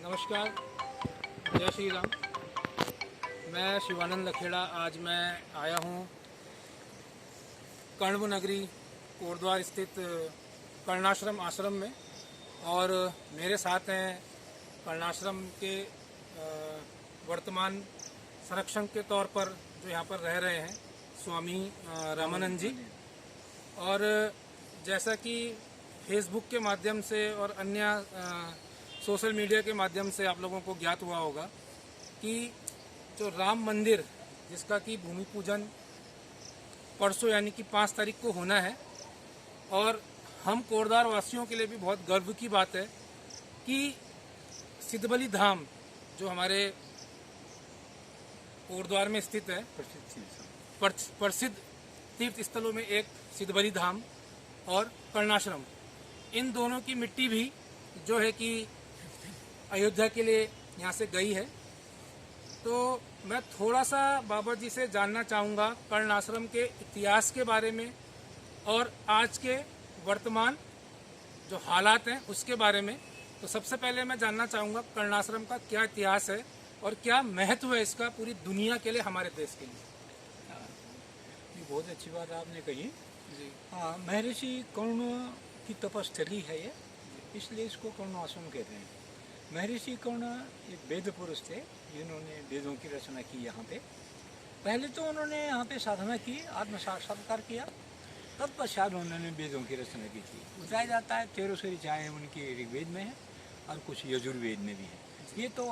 नमस्कार, जय श्री राम। मैं शिवानंद लखेड़ा। आज मैं आया हूँ कण्व नगरी कोटद्वार स्थित कर्णाश्रम आश्रम में, और मेरे साथ हैं कर्णाश्रम के वर्तमान संरक्षक के तौर पर जो यहाँ पर रह रहे हैं स्वामी रामानंद जी। और जैसा कि फेसबुक के माध्यम से और अन्य सोशल मीडिया के माध्यम से आप लोगों को ज्ञात हुआ होगा कि जो राम मंदिर जिसका कि भूमि पूजन परसों यानी कि 5 तारीख को होना है, और हम कोटद्वार वासियों के लिए भी बहुत गर्व की बात है कि सिद्धबली धाम जो हमारे कोटद्वार में स्थित है, प्रसिद्ध तीर्थ स्थलों में एक सिद्धबली धाम और कर्णाश्रम, इन दोनों की मिट्टी भी जो है कि अयोध्या के लिए यहाँ से गई है। तो मैं थोड़ा सा बाबा जी से जानना चाहूँगा कर्णाश्रम के इतिहास के बारे में और आज के वर्तमान जो हालात हैं उसके बारे में। तो सबसे पहले मैं जानना चाहूँगा कर्णाश्रम का क्या इतिहास है और क्या महत्व है इसका पूरी दुनिया के लिए, हमारे देश के लिए। ये बहुत अच्छी बात आपने कही जी। हाँ, महर्षि कर्ण की तपस्थली है ये, इसलिए इसको कर्णाश्रम कहते हैं। महर्षि कर्ण एक वेद पुरुष थे जिन्होंने वेदों की रचना की। यहाँ पे पहले तो उन्होंने यहाँ पे साधना की, आत्म साक्षात्कार किया, तत्पश्चात उन्होंने वेदों की रचना की थी। बताया जाता है 1300 ऋचाएँ उनकी ऋग्वेद में है और कुछ यजुर्वेद में भी है। ये तो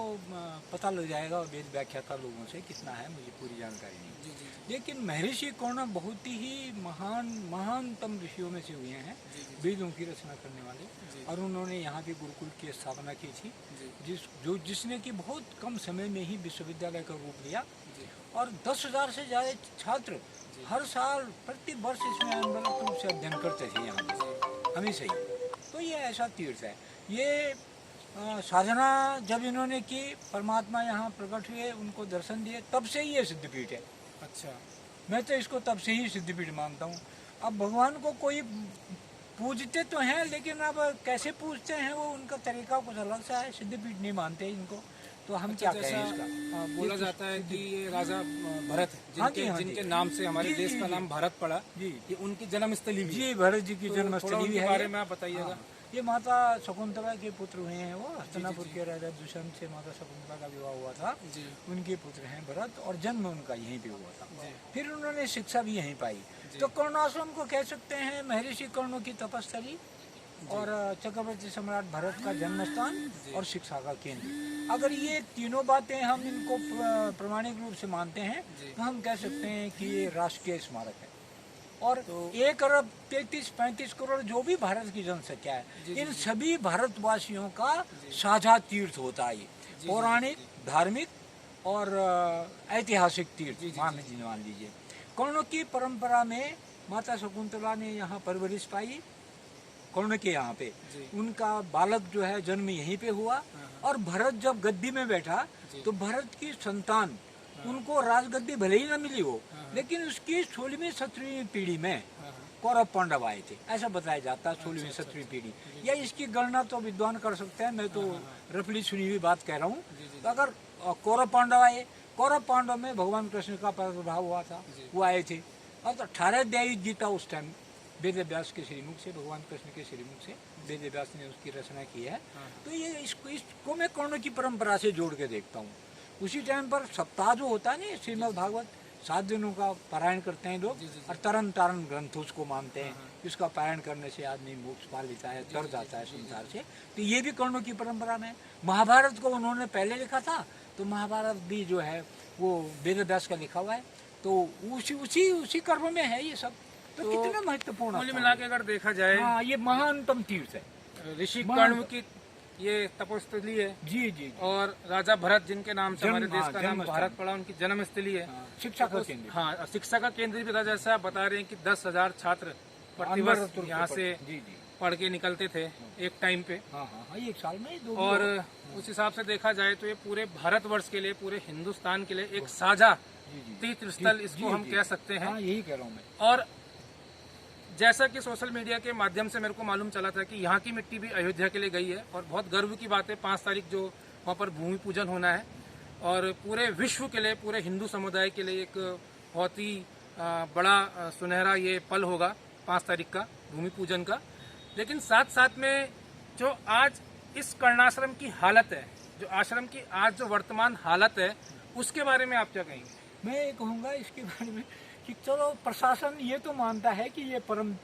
पता लग जाएगा वेद व्याख्याता लोगों से कितना है, मुझे पूरी जानकारी नहीं। लेकिन महर्षि कर्ण बहुत ही महानतम ऋषियों में से हुए हैं, वेदों की रचना करने वाले। और उन्होंने यहाँ पे गुरुकुल की स्थापना की थी, जिसने कि बहुत कम समय में ही विश्वविद्यालय का रूप लिया। और 10,000 से ज़्यादा छात्र हर साल प्रति वर्ष इसमें अनवरत रूप से अध्ययन करते थे यहाँ पे हमेशा ही। तो ये ऐसा तीर्थ है। ये साधना जब इन्होंने की, परमात्मा यहाँ प्रकट हुए, उनको दर्शन दिए, तब से ही ये सिद्धपीठ है। अच्छा, मैं तो इसको तब से ही सिद्धपीठ मानता हूँ। अब भगवान को कोई पूजते तो हैं, लेकिन अब कैसे पूजते हैं वो उनका तरीका कुछ अलग सा है। सिद्धपीठ नहीं मानते इनको, तो हम क्या कहें इसका। बोला जाता है कि ये राजा भरत जिनके नाम से हमारे देश का नाम भारत पड़ा जी, ये उनकी जन्मस्थली भी। जी, भरत जी की जन्मस्थली भी है। बारे में आप बताइएगा। ये माता शकुंतला के पुत्र हुए हैं। वो हस्तिनापुर के राजा दुष्यंत से माता शकुंतला का विवाह हुआ था जी। उनके पुत्र हैं भरत, और जन्म उनका यहीं पे हुआ था जी। फिर उन्होंने शिक्षा भी यहीं पाई। तो कर्णाश्रम को कह सकते हैं महर्षि कर्ण की तपस्थली और चक्रवर्ती सम्राट भरत का जन्म स्थान और शिक्षा का केंद्र। अगर ये तीनों बातें हम इनको प्रमाणिक रूप से मानते हैं तो हम कह सकते हैं कि ये राष्ट्रीय स्मारक है। और 1 अरब 33-35 करोड़ जो भी भारत की जनसंख्या है, इन सभी भारतवासियों का साझा तीर्थ होता है। पौराणिक, धार्मिक और ऐतिहासिक तीर्थ मान लीजिए। कर्ण की परंपरा में माता शकुंतला ने यहाँ परवरिश पाई। कर्ण के यहाँ पे उनका बालक जो है जन्म यहीं पे हुआ। और भरत जब गद्दी में बैठा तो भरत की संतान, उनको राजगद्दी भले ही न मिली हो, लेकिन उसकी 16वीं 17वीं पीढ़ी में कौरव पांडव आए थे, ऐसा बताया जाता है। 16वीं 17वीं पीढ़ी, या इसकी गणना तो विद्वान कर सकते हैं, मैं तो रफली सुनी हुई बात कह रहा हूँ। तो अगर कौरव पांडव आए, कौरव पांडव में भगवान कृष्ण का प्रादुर्भाव हुआ था, वो आए थे। और 18 अध्यायी गीता उस टाइम वेद व्यास के श्रीमुख से, भगवान कृष्ण के श्रीमुख से वेद व्यास ने उसकी रचना की है। तो ये इसको मैं कर्ण की परंपरा से जोड़ के देखता हूँ। उसी टाइम पर सप्ताह जो होता है ना, श्रीमद् भागवत 7 दिनों का पारायण करते हैं लोग, और तरन तारण ग्रंथ उसको मानते हैं। इसका पारायण करने से आदमी मोक्ष पा लेता है, तर जाता है संसार से। तो ये भी कर्णों की परंपरा में। महाभारत को उन्होंने पहले लिखा था, तो महाभारत भी जो है वो वेद व्यास का लिखा हुआ है। तो उसी कर्म में है ये सब। तो कितना महत्वपूर्ण कुल मिला के अगर देखा जाए, हाँ, ये महानतम तीर्थ है। ऋषि कर्ण की ये तपोस्थली है जी। और राजा भरत जिनके नाम से हमारे देश का नाम भारत पड़ा, उनकी जन्मस्थली है। शिक्षा का केंद्र, हाँ, शिक्षा का केंद्र भी था। जैसे आप बता रहे हैं कि 10,000 छात्र प्रतिवर्ष यहाँ से पढ़ के निकलते थे एक टाइम पे। एक साल में। और उस हिसाब से देखा जाए तो ये पूरे भारतवर्ष के लिए, पूरे हिंदुस्तान के लिए एक साझा तीर्थ स्थल इसको हम कह सकते हैं। यही कह रहा हूँ मैं। और जैसा कि सोशल मीडिया के माध्यम से मेरे को मालूम चला था कि यहाँ की मिट्टी भी अयोध्या के लिए गई है, और बहुत गर्व की बात है। 5 तारीख जो वहाँ पर भूमि पूजन होना है और पूरे विश्व के लिए, पूरे हिंदू समुदाय के लिए एक बहुत ही बड़ा सुनहरा ये पल होगा 5 तारीख का भूमि पूजन का। लेकिन साथ साथ में जो आज इस कर्णाश्रम की हालत है, जो आश्रम की आज जो वर्तमान हालत है, उसके बारे में आप क्या कहेंगे? मैं ये कहूँगा इसके बारे में कि चलो प्रशासन ये तो मानता है कि ये परम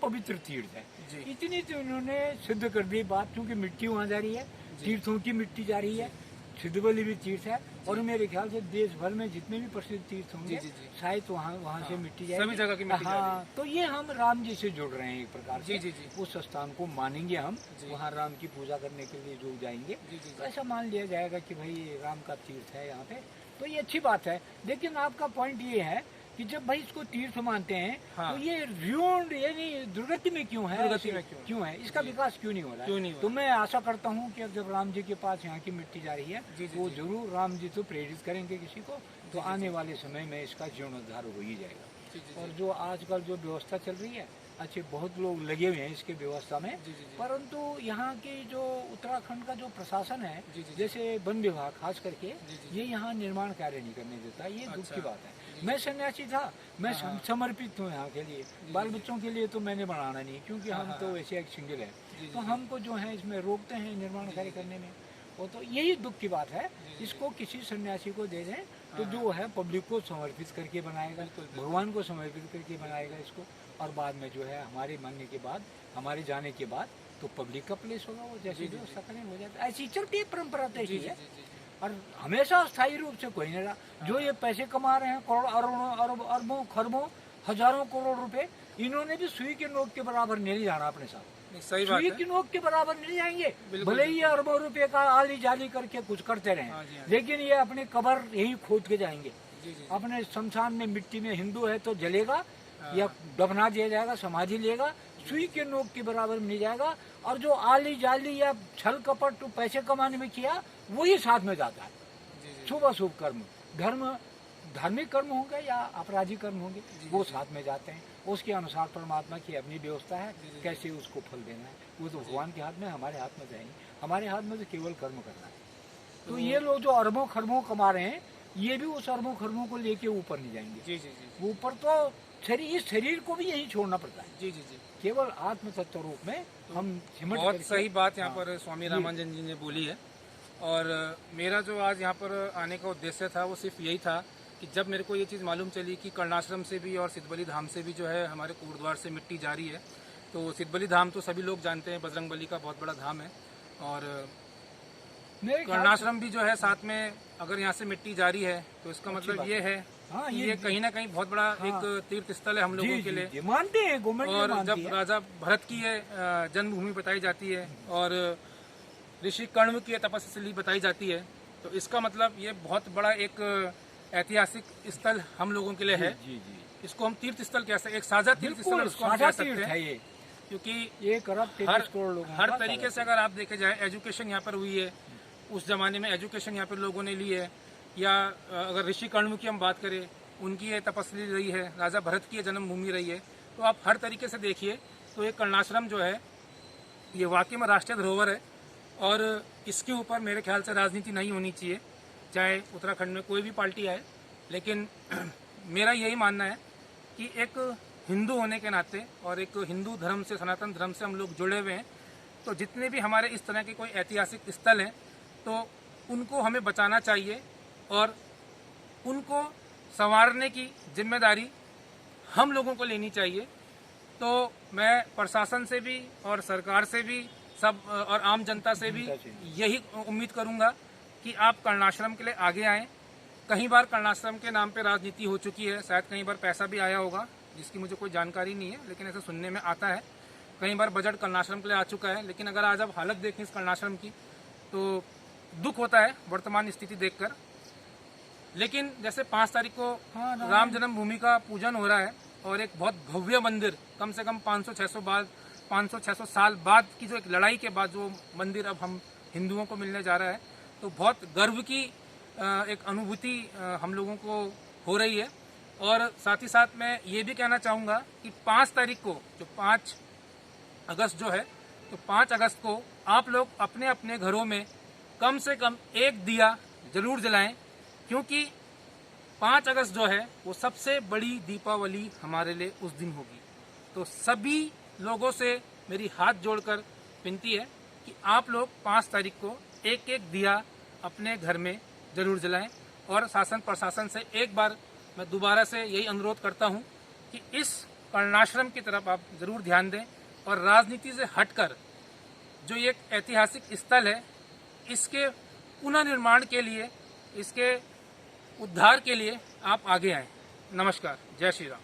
पवित्र तीर्थ है, इतनी तो इन्होंने सिद्ध कर दी बात, क्योंकि मिट्टी वहाँ जा रही है, तीर्थों की मिट्टी जा रही है, सिद्धबली भी तीर्थ है और मेरे ख्याल से देश भर में जितने भी प्रसिद्ध तीर्थ होंगे शायद वहाँ से मिट्टी जाएगी, सभी जगह की मिट्टी हाँ। तो ये हम राम जी से जुड़ रहे हैं एक प्रकार से, जी। उस स्थान को मानेंगे हम, वहाँ राम की पूजा करने के लिए जुड़ जाएंगे, तो ऐसा मान लिया जाएगा कि भाई राम का तीर्थ है यहाँ पे, तो ये अच्छी बात है। लेकिन आपका पॉइंट ये है कि जब भाई इसको तीर्थ मानते हैं तो ये ऋण यानी दुर्गति में क्यों है, क्यों है, इसका विकास क्यों नहीं हो रहा है? तो मैं आशा करता हूँ कि जब राम जी के पास यहाँ की मिट्टी जा रही है तो जरूर राम जी तो प्रेरित करेंगे किसी को, तो आने वाले समय में इसका जीर्णोद्धार हो ही जाएगा। और जो आजकल जो व्यवस्था चल रही है, अच्छे बहुत लोग लगे हुए हैं इसके व्यवस्था में, परंतु यहाँ की जो उत्तराखंड का जो प्रशासन है, जैसे वन विभाग खास करके, ये यहाँ निर्माण कार्य नहीं करने देता, ये दुख की बात है। मैं सन्यासी था, मैं समर्पित हूँ यहाँ के लिए, बाल बच्चों के लिए तो मैंने बनाना नहीं, क्योंकि हम तो वैसे एक सिंगल है, तो हमको जो है इसमें रोकते हैं निर्माण कार्य करने में, वो तो यही दुख की बात है। इसको किसी सन्यासी को दे दें तो जो है पब्लिक को समर्पित करके बनाएगा, भगवान को समर्पित करके बनाएगा इसको, और बाद में जो है हमारे मानने के बाद, हमारे जाने के बाद तो पब्लिक का प्लेस होगा, वो जैसे व्यवस्था करें हो जाता है। ऐसी चलती है परंपरा तय की है, और हमेशा स्थायी रूप से कोई नहीं रहा। जो ये पैसे कमा रहे हैं करोड़ अरबों खरबों हजारों करोड़ रुपए, इन्होंने भी सुई के नोक के बराबर नहीं जाना अपने साथ, सुई की नोक के बराबर नहीं जाएंगे, भले ही अरबों रुपए का आली जाली करके कुछ करते रहे, लेकिन ये अपने कब्र यही खोद के जाएंगे। अपने शमशान में मिट्टी में हिंदू है तो जलेगा या दफना दिया जाएगा, समाधि लेगा, सुई के नोक के बराबर नहीं जाएगा। और जो आली जाली या छल कपट तो पैसे कमाने में किया, वही साथ में जाता है। शुभ अशुभ कर्म, धार्मिक कर्म होंगे या आपराधिक कर्म होंगे, वो साथ में जाते हैं। उसके अनुसार परमात्मा की अपनी व्यवस्था है, कैसे उसको फल देना है वो तो भगवान के हाथ में, हमारे हाथ में जाएंगे, हमारे हाथ में तो केवल कर्म करना है। तो ये लोग जो अरबों खरबों कमा रहे हैं, ये भी उस अरबों खरबों को लेके ऊपर नहीं जाएंगे। ऊपर तो इस शरीर को भी यही छोड़ना पड़ता है। केवल आत्म तत्व रूप में हम बहुत सही बात यहाँ पर स्वामी रामानुजन जी ने बोली है। और मेरा जो आज यहाँ पर आने का उद्देश्य था वो सिर्फ यही था कि जब मेरे को ये चीज़ मालूम चली कि कर्णाश्रम से भी और सिद्धबली धाम से भी जो है हमारे कोटद्वार से मिट्टी जारी है। तो सिद्धबली धाम तो सभी लोग जानते हैं, बजरंगबली का बहुत बड़ा धाम है, और कर्णाश्रम भी जो है साथ में अगर यहाँ से मिट्टी जारी है तो इसका मतलब ये है ये कहीं ना कहीं बहुत बड़ा एक तीर्थ स्थल है हम लोगों के लिए, मानते हैं गवर्नमेंट। और जब राजा भरत की ये जन्मभूमि बताई जाती है और ऋषि कण्व की तपस्या बताई जाती है, तो इसका मतलब ये बहुत बड़ा एक ऐतिहासिक स्थल हम लोगों के लिए है। इसको हम तीर्थ स्थल कह सकते, एक साझा तीर्थ स्थल इसको हम कह सकते हैं, क्योंकि हर तरीके से अगर आप देखे जाए, एजुकेशन यहाँ पर हुई है, उस जमाने में एजुकेशन यहाँ पर लोगों ने ली है, या अगर ऋषि कण्व की हम बात करें, उनकी ये तपस्या रही है, राजा भरत की जन्मभूमि रही है, तो आप हर तरीके से देखिए तो ये कर्णाश्रम जो है ये वाकई में राष्ट्रीय धरोहर है। और इसके ऊपर मेरे ख्याल से राजनीति नहीं होनी चाहिए, चाहे उत्तराखंड में कोई भी पार्टी आए, लेकिन मेरा यही मानना है कि एक हिंदू होने के नाते और एक हिंदू धर्म से, सनातन धर्म से हम लोग जुड़े हुए हैं, तो जितने भी हमारे इस तरह के कोई ऐतिहासिक स्थल हैं तो उनको हमें बचाना चाहिए और उनको संवारने की जिम्मेदारी हम लोगों को लेनी चाहिए। तो मैं प्रशासन से भी और सरकार से भी सब और आम जनता से भी यही उम्मीद करूंगा कि आप कर्णाश्रम के लिए आगे आएं। कई बार कर्णाश्रम के नाम पे राजनीति हो चुकी है, शायद कई बार पैसा भी आया होगा जिसकी मुझे कोई जानकारी नहीं है, लेकिन ऐसा सुनने में आता है। कई बार बजट कर्णाश्रम के लिए आ चुका है, लेकिन अगर आज आप हालत देखें इस कर्णाश्रम की तो दुख होता है वर्तमान स्थिति देखकर। लेकिन जैसे 5 तारीख को राम जन्मभूमि का पूजन हो रहा है और एक बहुत भव्य मंदिर, कम से कम 500-600 साल बाद की जो एक लड़ाई के बाद जो मंदिर अब हम हिंदुओं को मिलने जा रहा है, तो बहुत गर्व की एक अनुभूति हम लोगों को हो रही है। और साथ ही साथ मैं ये भी कहना चाहूँगा कि 5 तारीख को जो 5 अगस्त जो है, तो 5 अगस्त को आप लोग अपने अपने घरों में कम से कम एक दिया जरूर जलाएं, क्योंकि 5 अगस्त जो है वो सबसे बड़ी दीपावली हमारे लिए उस दिन होगी। तो सभी लोगों से मेरी हाथ जोड़कर विनती है कि आप लोग 5 तारीख को एक एक दिया अपने घर में जरूर जलाएं। और शासन प्रशासन से एक बार मैं दोबारा से यही अनुरोध करता हूं कि इस कर्णाश्रम की तरफ आप जरूर ध्यान दें और राजनीति से हटकर जो ये एक ऐतिहासिक स्थल है, इसके पुनर्निर्माण के लिए, इसके उद्धार के लिए आप आगे आएं। नमस्कार, जय श्री राम।